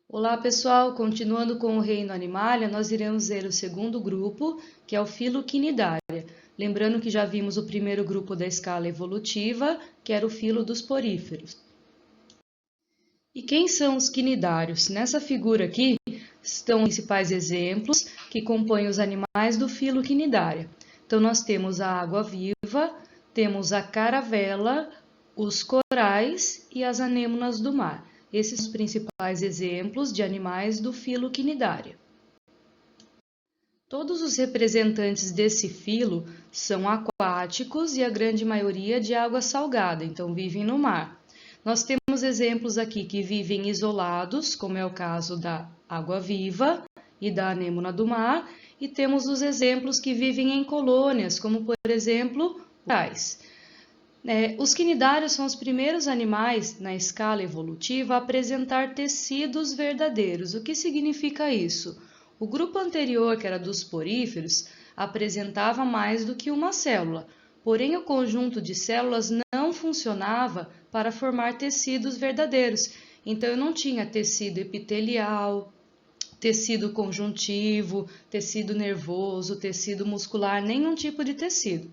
Olá, pessoal! Continuando com o reino Animalia, nós iremos ver o segundo grupo, que é o filo Quinidária. Lembrando que já vimos o primeiro grupo da escala evolutiva, que era o filo dos poríferos. E quem são os quinidários? Nessa figura aqui estão os principais exemplos que compõem os animais do filo Quinidária. Então, nós temos a água-viva, temos a caravela, os corais e as anêmonas do mar. Esses são os principais exemplos de animais do filo Quinidária. Todos os representantes desse filo são aquáticos e a grande maioria de água salgada, então vivem no mar. Nós temos exemplos aqui que vivem isolados, como é o caso da água-viva e da anêmona do mar, e temos os exemplos que vivem em colônias, como por exemplo, corais. Os quinidários são os primeiros animais na escala evolutiva a apresentar tecidos verdadeiros. O que significa isso? O grupo anterior, que era dos poríferos, apresentava mais do que uma célula, porém o conjunto de células não funcionava para formar tecidos verdadeiros. Então eu não tinha tecido epitelial, tecido conjuntivo, tecido nervoso, tecido muscular, nenhum tipo de tecido.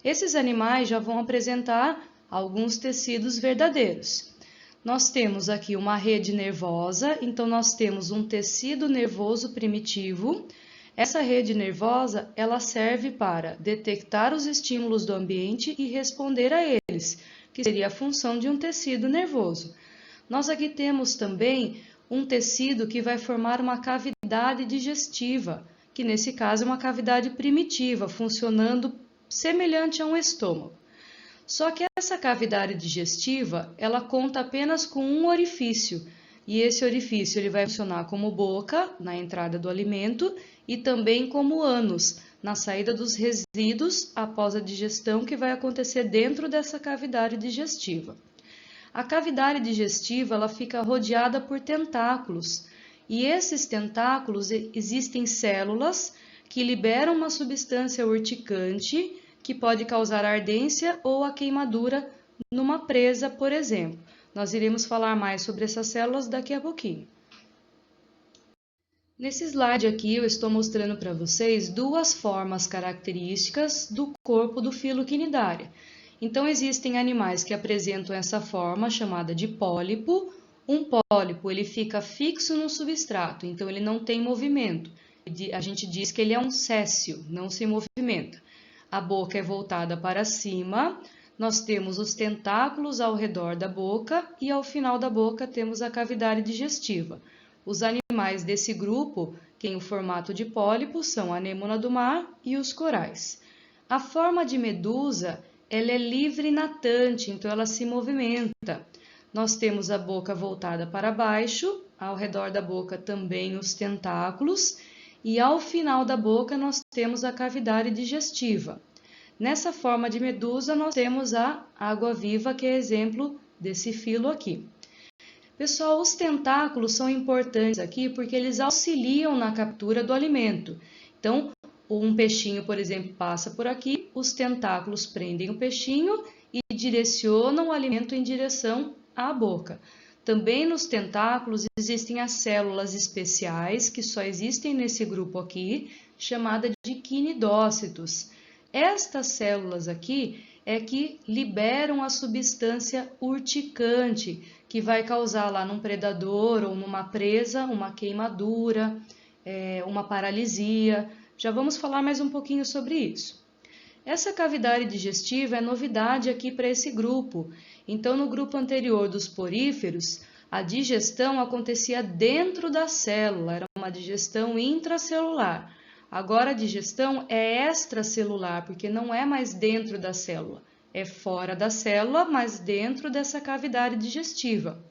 Esses animais já vão apresentar alguns tecidos verdadeiros. Nós temos aqui uma rede nervosa, então nós temos um tecido nervoso primitivo. Essa rede nervosa, ela serve para detectar os estímulos do ambiente e responder a eles, que seria a função de um tecido nervoso. Nós aqui temos também um tecido que vai formar uma cavidade digestiva, que nesse caso é uma cavidade primitiva, funcionando semelhante a um estômago. Só que essa cavidade digestiva, ela conta apenas com um orifício, e esse orifício ele vai funcionar como boca, na entrada do alimento, e também como ânus, na saída dos resíduos após a digestão que vai acontecer dentro dessa cavidade digestiva. A cavidade digestiva ela fica rodeada por tentáculos, e esses tentáculos existem células que liberam uma substância urticante que pode causar ardência ou a queimadura numa presa, por exemplo. Nós iremos falar mais sobre essas células daqui a pouquinho. Nesse slide aqui eu estou mostrando para vocês duas formas características do corpo do filo Quinidária. Então existem animais que apresentam essa forma chamada de pólipo. Um pólipo ele fica fixo no substrato, então ele não tem movimento. A gente diz que ele é um céssio, não se movimenta. A boca é voltada para cima, nós temos os tentáculos ao redor da boca e ao final da boca temos a cavidade digestiva. Os animais desse grupo, que em o formato de pólipo, são a anêmona do mar e os corais. A forma de medusa, ela é livre e natante, então ela se movimenta. Nós temos a boca voltada para baixo, ao redor da boca também os tentáculos, e ao final da boca nós temos a cavidade digestiva. Nessa forma de medusa nós temos a água-viva, que é exemplo desse filo aqui. Pessoal, os tentáculos são importantes aqui porque eles auxiliam na captura do alimento. Então, um peixinho, por exemplo, passa por aqui, os tentáculos prendem o peixinho e direcionam o alimento em direção à boca. Também nos tentáculos existem as células especiais, que só existem nesse grupo aqui, chamada de quinidócitos. Estas células aqui é que liberam a substância urticante, que vai causar lá num predador ou numa presa uma queimadura, uma paralisia. Já vamos falar mais um pouquinho sobre isso. Essa cavidade digestiva é novidade aqui para esse grupo. Então, no grupo anterior dos poríferos, a digestão acontecia dentro da célula, era uma digestão intracelular. Agora a digestão é extracelular, porque não é mais dentro da célula, é fora da célula, mas dentro dessa cavidade digestiva.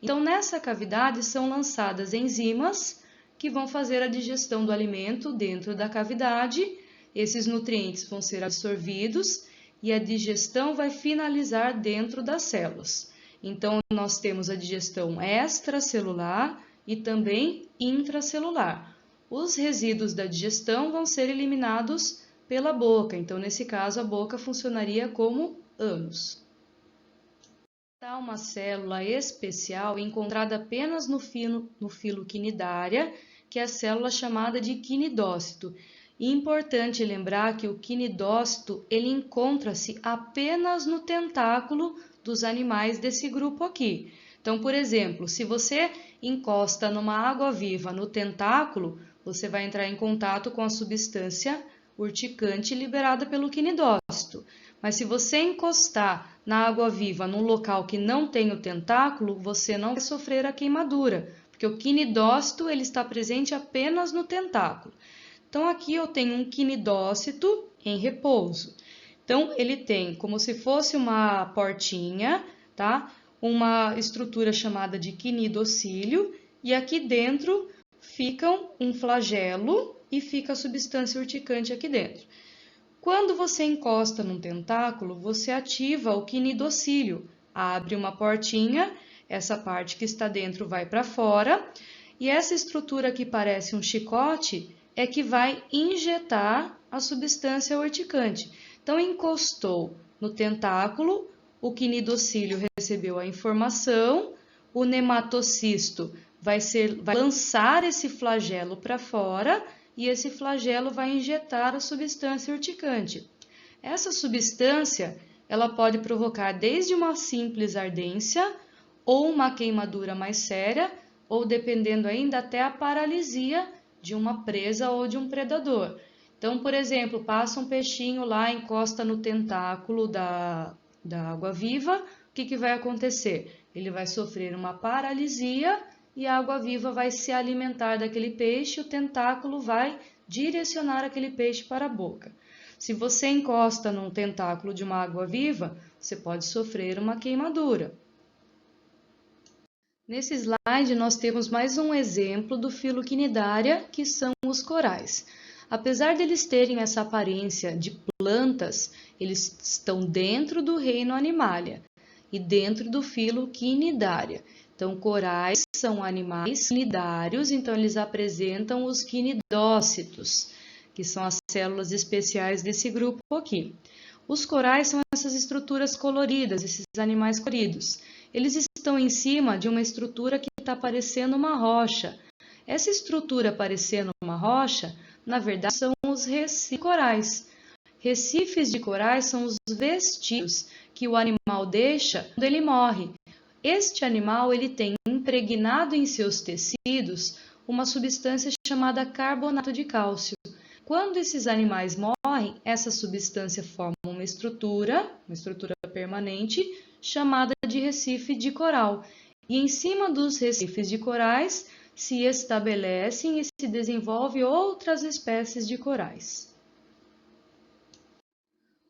Então, nessa cavidade são lançadas enzimas que vão fazer a digestão do alimento dentro da cavidade. Esses nutrientes vão ser absorvidos e a digestão vai finalizar dentro das células. Então, nós temos a digestão extracelular e também intracelular. Os resíduos da digestão vão ser eliminados pela boca, então, nesse caso, a boca funcionaria como ânus. Há uma célula especial encontrada apenas no filo quinidária, que é a célula chamada de quinidócito. E é importante lembrar que o quinidócito ele encontra-se apenas no tentáculo dos animais desse grupo aqui. Então, por exemplo, se você encosta numa água-viva no tentáculo, você vai entrar em contato com a substância urticante liberada pelo quinidócito. Mas se você encostar na água-viva num local que não tem o tentáculo, você não vai sofrer a queimadura, porque o quinidócito ele está presente apenas no tentáculo. Então, aqui eu tenho um quinidócito em repouso. Então, ele tem como se fosse uma portinha, tá? Uma estrutura chamada de quinidocílio, e aqui dentro ficam um flagelo e fica a substância urticante aqui dentro. Quando você encosta num tentáculo, você ativa o quinidocílio, abre uma portinha, essa parte que está dentro vai para fora, e essa estrutura que parece um chicote é que vai injetar a substância urticante. Então, encostou no tentáculo, o quinidocílio recebeu a informação, o nematocisto vai lançar esse flagelo para fora, e esse flagelo vai injetar a substância urticante. Essa substância, ela pode provocar desde uma simples ardência ou uma queimadura mais séria, ou dependendo ainda até a paralisia de uma presa ou de um predador. Então, por exemplo, passa um peixinho lá, encosta no tentáculo da água-viva, o que vai acontecer? Ele vai sofrer uma paralisia e a água-viva vai se alimentar daquele peixe, o tentáculo vai direcionar aquele peixe para a boca. Se você encosta num tentáculo de uma água-viva, você pode sofrer uma queimadura. Nesse slide, nós temos mais um exemplo do filo quinidária, que são os corais. Apesar deles terem essa aparência de plantas, eles estão dentro do reino Animalia e dentro do filo quinidária. Então, corais são animais quinidários, então eles apresentam os quinidócitos, que são as células especiais desse grupo aqui. Os corais são essas estruturas coloridas, esses animais coloridos. Eles estão em cima de uma estrutura que está parecendo uma rocha. Essa estrutura parecendo uma rocha, na verdade, são os recifes de corais. Recifes de corais são os vestígios que o animal deixa quando ele morre. Este animal ele tem impregnado em seus tecidos uma substância chamada carbonato de cálcio. Quando esses animais morrem, essa substância forma uma estrutura permanente, chamada de recife de coral. E em cima dos recifes de corais se estabelecem e se desenvolvem outras espécies de corais.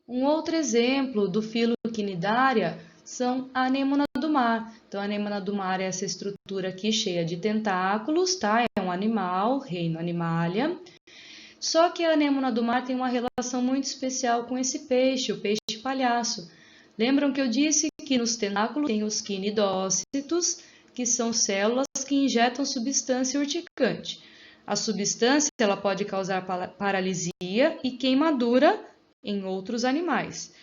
Um outro exemplo do filo quinidária são a anêmona do mar. Então, a anêmona do mar é essa estrutura aqui cheia de tentáculos, tá? É um animal, reino Animalia. Só que a anêmona do mar tem uma relação muito especial com esse peixe, o peixe palhaço. Lembram que eu disse que nos tentáculos tem os quinidócitos, que são células que injetam substância urticante. A substância ela pode causar paralisia e queimadura em outros animais.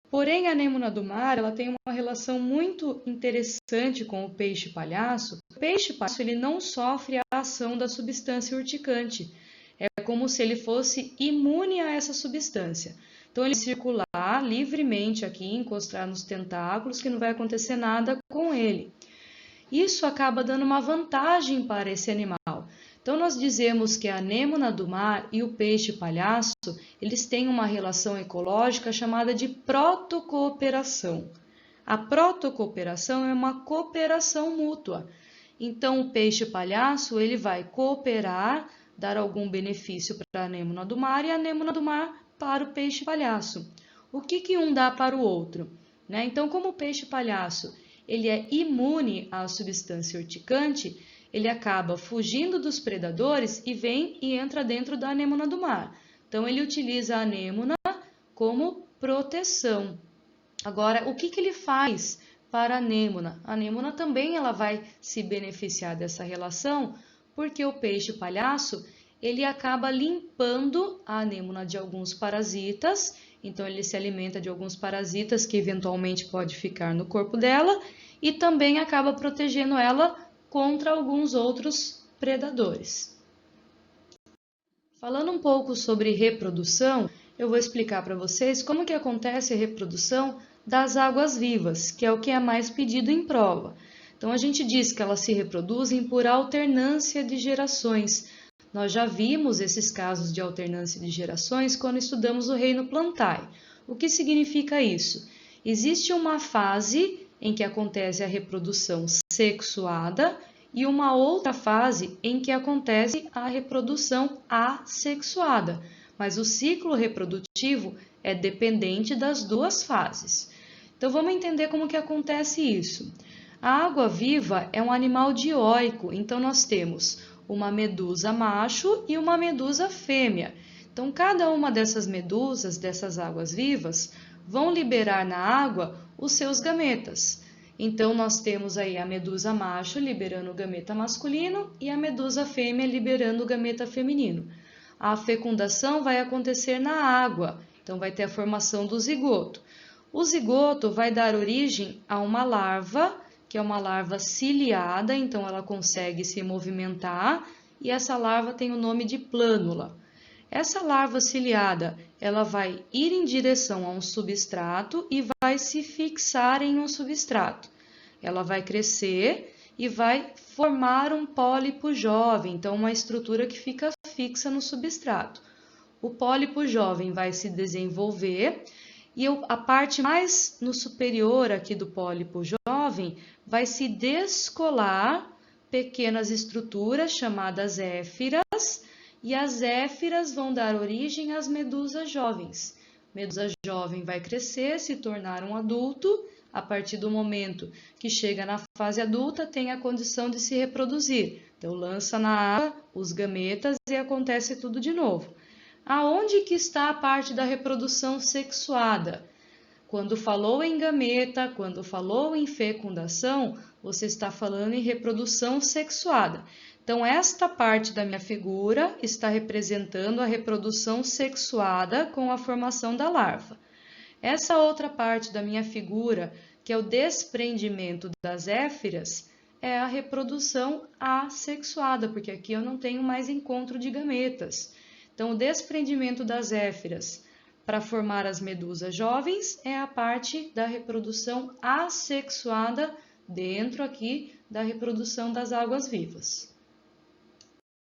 Porém, a anêmona do mar ela tem uma relação muito interessante com o peixe palhaço. O peixe palhaço ele não sofre a ação da substância urticante. É como se ele fosse imune a essa substância. Então, ele circular livremente aqui, encostar nos tentáculos, que não vai acontecer nada com ele. Isso acaba dando uma vantagem para esse animal. Então, nós dizemos que a anêmona do mar e o peixe palhaço, eles têm uma relação ecológica chamada de protocooperação. A protocooperação é uma cooperação mútua. Então, o peixe palhaço, ele vai cooperar, dar algum benefício para a anêmona do mar e a anêmona do mar para o peixe palhaço. O que um dá para o outro? Né? Então, como o peixe palhaço ele é imune à substância urticante, ele acaba fugindo dos predadores e vem e entra dentro da anêmona do mar. Então, ele utiliza a anêmona como proteção. Agora, o que ele faz para a anêmona? A anêmona também ela vai se beneficiar dessa relação, porque o peixe palhaço ele acaba limpando a anêmona de alguns parasitas, então ele se alimenta de alguns parasitas que eventualmente pode ficar no corpo dela, e também acaba protegendo ela contra alguns outros predadores. Falando um pouco sobre reprodução, eu vou explicar para vocês como que acontece a reprodução das águas-vivas, que é o que é mais pedido em prova. Então, a gente diz que elas se reproduzem por alternância de gerações. Nós já vimos esses casos de alternância de gerações quando estudamos o reino Plantae. O que significa isso? Existe uma fase em que acontece a reprodução sexuada e uma outra fase em que acontece a reprodução assexuada, mas o ciclo reprodutivo é dependente das duas fases. Então, vamos entender como que acontece isso. A água-viva é um animal dioico, então nós temos uma medusa macho e uma medusa fêmea. Então, cada uma dessas medusas, dessas águas-vivas, vão liberar na água os seus gametas. Então, nós temos aí a medusa macho liberando o gameta masculino e a medusa fêmea liberando o gameta feminino. A fecundação vai acontecer na água, então vai ter a formação do zigoto. O zigoto vai dar origem a uma larva, que é uma larva ciliada, então ela consegue se movimentar e essa larva tem o nome de plânula. Essa larva ciliada, ela vai ir em direção a um substrato e vai se fixar em um substrato. Ela vai crescer e vai formar um pólipo jovem, então uma estrutura que fica fixa no substrato. O pólipo jovem vai se desenvolver e a parte mais no superior aqui do pólipo jovem vai se descolar pequenas estruturas chamadas éfiras, e as éfiras vão dar origem às medusas jovens. Medusa jovem vai crescer, se tornar um adulto. A partir do momento que chega na fase adulta, tem a condição de se reproduzir. Então, lança na água os gametas e acontece tudo de novo. Aonde que está a parte da reprodução sexuada? Quando falou em gameta, quando falou em fecundação, você está falando em reprodução sexuada. Então, esta parte da minha figura está representando a reprodução sexuada com a formação da larva. Essa outra parte da minha figura, que é o desprendimento das éfiras, é a reprodução assexuada, porque aqui eu não tenho mais encontro de gametas. Então, o desprendimento das éfiras para formar as medusas jovens é a parte da reprodução assexuada dentro aqui da reprodução das águas-vivas.